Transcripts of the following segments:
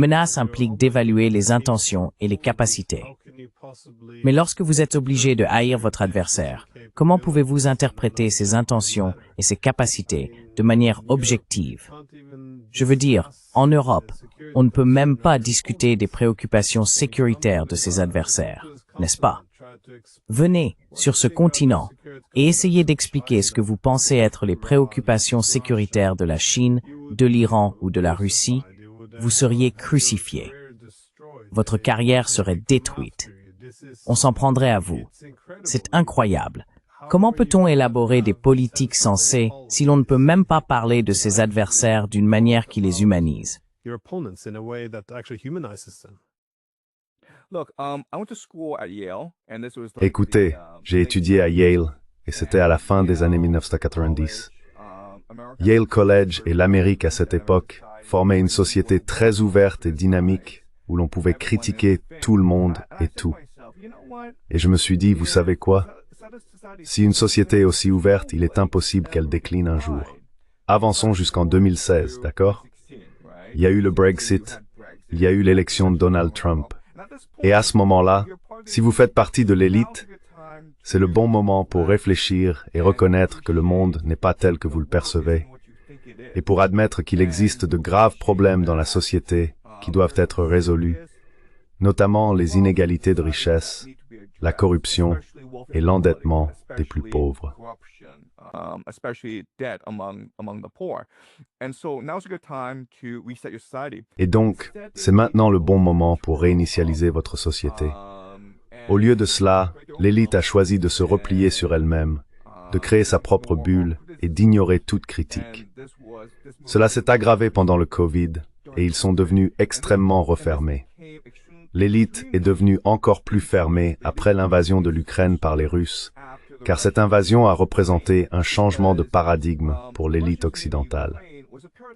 Menace implique d'évaluer les intentions et les capacités. Mais lorsque vous êtes obligé de haïr votre adversaire, comment pouvez-vous interpréter ses intentions et ses capacités de manière objective? Je veux dire, en Europe, on ne peut même pas discuter des préoccupations sécuritaires de ses adversaires, n'est-ce pas? Venez sur ce continent et essayez d'expliquer ce que vous pensez être les préoccupations sécuritaires de la Chine, de l'Iran ou de la Russie, vous seriez crucifié. Votre carrière serait détruite. On s'en prendrait à vous. C'est incroyable. Comment peut-on élaborer des politiques sensées si l'on ne peut même pas parler de ses adversaires d'une manière qui les humanise? Écoutez, j'ai étudié à Yale, et c'était à la fin des années 1990. Yale College et l'Amérique à cette époque formaient une société très ouverte et dynamique où l'on pouvait critiquer tout le monde et tout. Et je me suis dit, vous savez quoi? Si une société est aussi ouverte, il est impossible qu'elle décline un jour. Avançons jusqu'en 2016, d'accord? Il y a eu le Brexit, il y a eu l'élection de Donald Trump. Et à ce moment-là, si vous faites partie de l'élite, c'est le bon moment pour réfléchir et reconnaître que le monde n'est pas tel que vous le percevez, et pour admettre qu'il existe de graves problèmes dans la société qui doivent être résolus, notamment les inégalités de richesse, la corruption et l'endettement des plus pauvres. Et donc, c'est maintenant le bon moment pour réinitialiser votre société. Au lieu de cela, l'élite a choisi de se replier sur elle-même, de créer sa propre bulle et d'ignorer toute critique. Cela s'est aggravé pendant le Covid et ils sont devenus extrêmement refermés. L'élite est devenue encore plus fermée après l'invasion de l'Ukraine par les Russes, car cette invasion a représenté un changement de paradigme pour l'élite occidentale.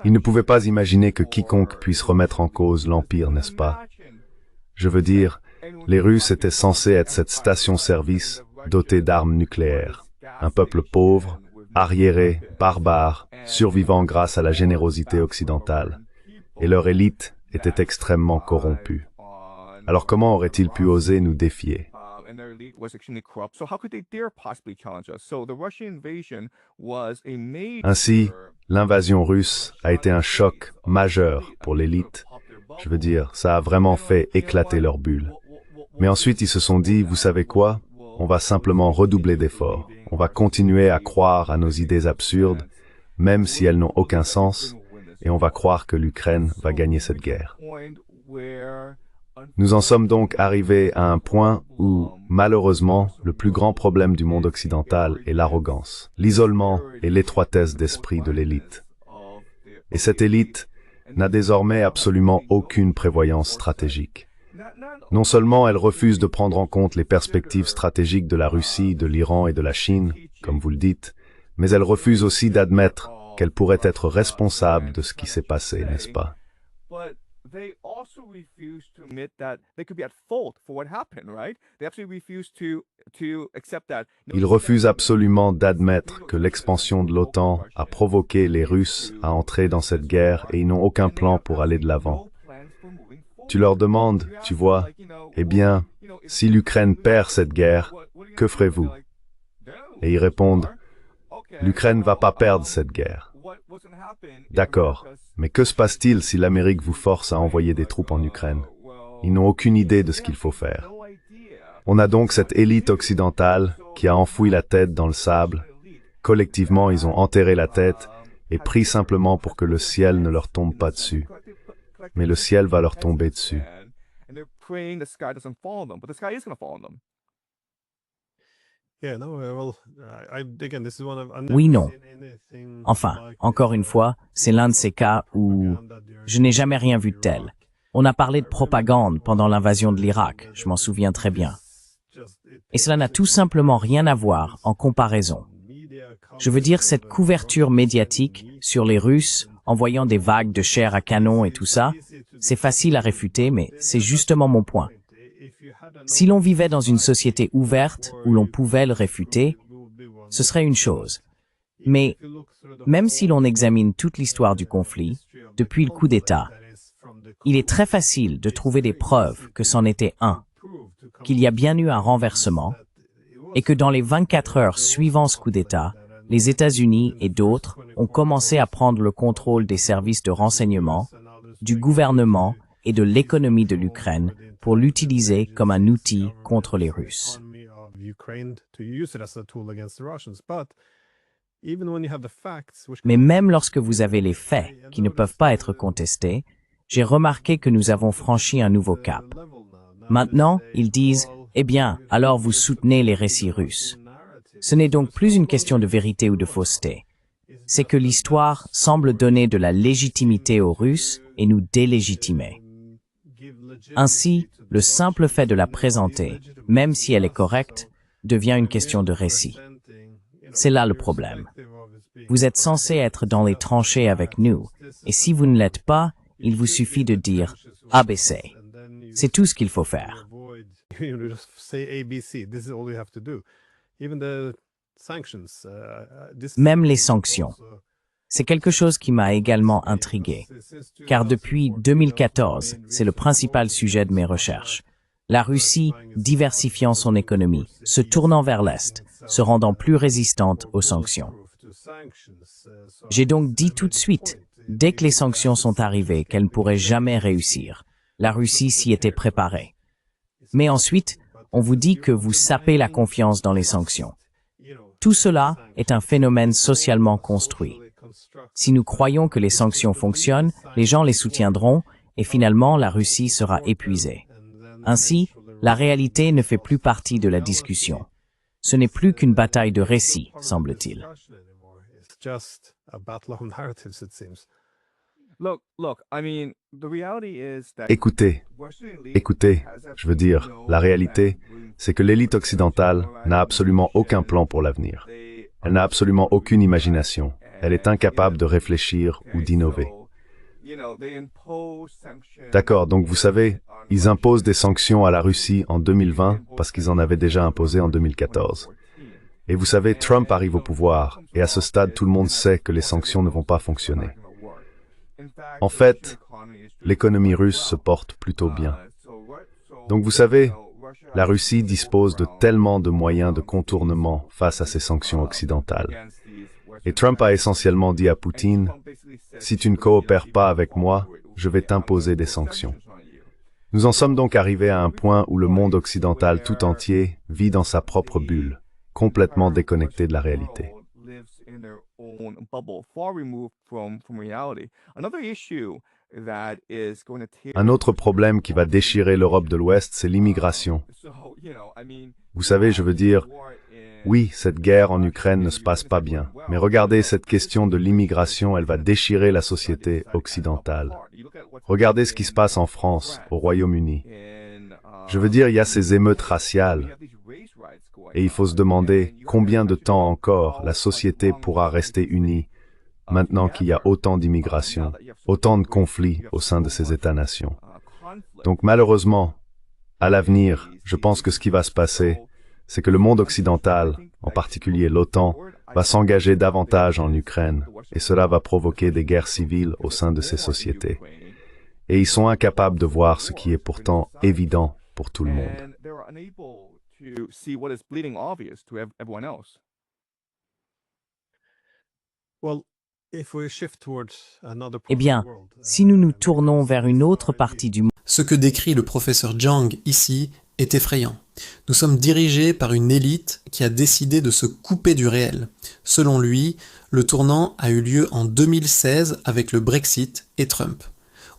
Ils ne pouvaient pas imaginer que quiconque puisse remettre en cause l'Empire, n'est-ce pas? Je veux dire, les Russes étaient censés être cette station-service dotée d'armes nucléaires. Un peuple pauvre, arriéré, barbare, survivant grâce à la générosité occidentale. Et leur élite était extrêmement corrompue. Alors comment auraient-ils pu oser nous défier? Ainsi, l'invasion russe a été un choc majeur pour l'élite. Je veux dire, ça a vraiment fait éclater leur bulle. Mais ensuite, ils se sont dit, vous savez quoi? On va simplement redoubler d'efforts. On va continuer à croire à nos idées absurdes, même si elles n'ont aucun sens, et on va croire que l'Ukraine va gagner cette guerre. Nous en sommes donc arrivés à un point où, malheureusement, le plus grand problème du monde occidental est l'arrogance, l'isolement et l'étroitesse d'esprit de l'élite. Et cette élite n'a désormais absolument aucune prévoyance stratégique. Non seulement elle refuse de prendre en compte les perspectives stratégiques de la Russie, de l'Iran et de la Chine, comme vous le dites, mais elle refuse aussi d'admettre qu'elle pourrait être responsable de ce qui s'est passé, n'est-ce pas? Ils refusent absolument d'admettre que l'expansion de l'OTAN a provoqué les Russes à entrer dans cette guerre et ils n'ont aucun plan pour aller de l'avant. Tu leur demandes, tu vois, eh bien, si l'Ukraine perd cette guerre, que ferez-vous? Et ils répondent, l'Ukraine ne va pas perdre cette guerre. D'accord, mais que se passe-t-il si l'Amérique vous force à envoyer des troupes en Ukraine? Ils n'ont aucune idée de ce qu'il faut faire. On a donc cette élite occidentale qui a enfoui la tête dans le sable. Collectivement, ils ont enterré la tête et prié simplement pour que le ciel ne leur tombe pas dessus. Mais le ciel va leur tomber dessus. Oui, non. Enfin, encore une fois, c'est l'un de ces cas où je n'ai jamais rien vu de tel. On a parlé de propagande pendant l'invasion de l'Irak, je m'en souviens très bien. Et cela n'a tout simplement rien à voir en comparaison. Je veux dire, cette couverture médiatique sur les Russes, envoyant des vagues de chair à canon et tout ça, c'est facile à réfuter, mais c'est justement mon point. Si l'on vivait dans une société ouverte où l'on pouvait le réfuter, ce serait une chose. Mais même si l'on examine toute l'histoire du conflit, depuis le coup d'État, Il est très facile de trouver des preuves que c'en était un, qu'il y a bien eu un renversement, et que dans les 24 heures suivant ce coup d'État, les États-Unis et d'autres ont commencé à prendre le contrôle des services de renseignement, du gouvernement et de l'économie de l'Ukraine pour l'utiliser comme un outil contre les Russes. Mais même lorsque vous avez les faits qui ne peuvent pas être « j'ai remarqué que nous avons franchi un nouveau cap. Maintenant, ils disent « Eh bien, alors vous soutenez les récits russes ». Ce n'est donc plus une question de vérité ou de fausseté. C'est que l'histoire semble donner de la légitimité aux Russes et nous délégitimer. Ainsi, le simple fait de la présenter, même si elle est correcte, devient une question de récit. C'est là le problème. Vous êtes censé être dans les tranchées avec nous, et si vous ne l'êtes pas, il vous suffit de dire ABC. C'est tout ce qu'il faut faire. Même les sanctions. C'est quelque chose qui m'a également intrigué, car depuis 2014, c'est le principal sujet de mes recherches. La Russie diversifiant son économie, se tournant vers l'Est, se rendant plus résistante aux sanctions. J'ai donc dit tout de suite, dès que les sanctions sont arrivées, qu'elles ne pourraient jamais réussir. La Russie s'y était préparée. Mais ensuite, on vous dit que vous sapez la confiance dans les sanctions. Tout cela est un phénomène socialement construit. Si nous croyons que les sanctions fonctionnent, les gens les soutiendront et finalement la Russie sera épuisée. Ainsi, la réalité ne fait plus partie de la discussion. Ce n'est plus qu'une bataille de récits, semble-t-il. Écoutez, je veux dire, la réalité, c'est que l'élite occidentale n'a absolument aucun plan pour l'avenir. Elle n'a absolument aucune imagination. Elle est incapable de réfléchir ou d'innover. D'accord, donc vous savez, ils imposent des sanctions à la Russie en 2020 parce qu'ils en avaient déjà imposé en 2014. Et vous savez, Trump arrive au pouvoir, et à ce stade, tout le monde sait que les sanctions ne vont pas fonctionner. En fait, l'économie russe se porte plutôt bien. Donc vous savez, la Russie dispose de tellement de moyens de contournement face à ces sanctions occidentales. Et Trump a essentiellement dit à Poutine, « Si tu ne coopères pas avec moi, je vais t'imposer des sanctions. » Nous en sommes donc arrivés à un point où le monde occidental tout entier vit dans sa propre bulle, complètement déconnecté de la réalité. Un autre problème qui va déchirer l'Europe de l'Ouest, c'est l'immigration. Vous savez, je veux dire, oui, cette guerre en Ukraine ne se passe pas bien, mais regardez cette question de l'immigration, elle va déchirer la société occidentale. Regardez ce qui se passe en France, au Royaume-Uni. Je veux dire, il y a ces émeutes raciales. Et il faut se demander combien de temps encore la société pourra rester unie maintenant qu'il y a autant d'immigration, autant de conflits au sein de ces États-nations. Donc malheureusement, à l'avenir, je pense que ce qui va se passer, c'est que le monde occidental, en particulier l'OTAN, va s'engager davantage en Ukraine, et cela va provoquer des guerres civiles au sein de ces sociétés. Et ils sont incapables de voir ce qui est pourtant évident pour tout le monde. Eh bien, si nous nous tournons vers une autre partie du monde, ce que décrit le professeur Zhang ici est effrayant. Nous sommes dirigés par une élite qui a décidé de se couper du réel. Selon lui, le tournant a eu lieu en 2016 avec le Brexit et Trump.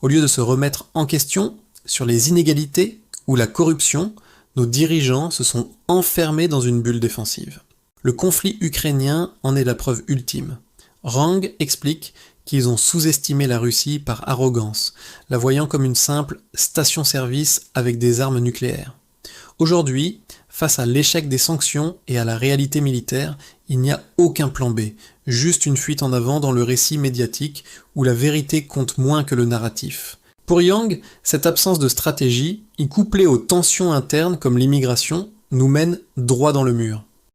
Au lieu de se remettre en question sur les inégalités ou la corruption, nos dirigeants se sont enfermés dans une bulle défensive. Le conflit ukrainien en est la preuve ultime. Rang explique qu'ils ont sous-estimé la Russie par arrogance, la voyant comme une simple station-service avec des armes nucléaires. Aujourd'hui, face à l'échec des sanctions et à la réalité militaire, il n'y a aucun plan B, juste une fuite en avant dans le récit médiatique où la vérité compte moins que le narratif. Pour Yang, cette absence de stratégie, y couplée aux tensions internes comme l'immigration, nous mène droit dans le mur.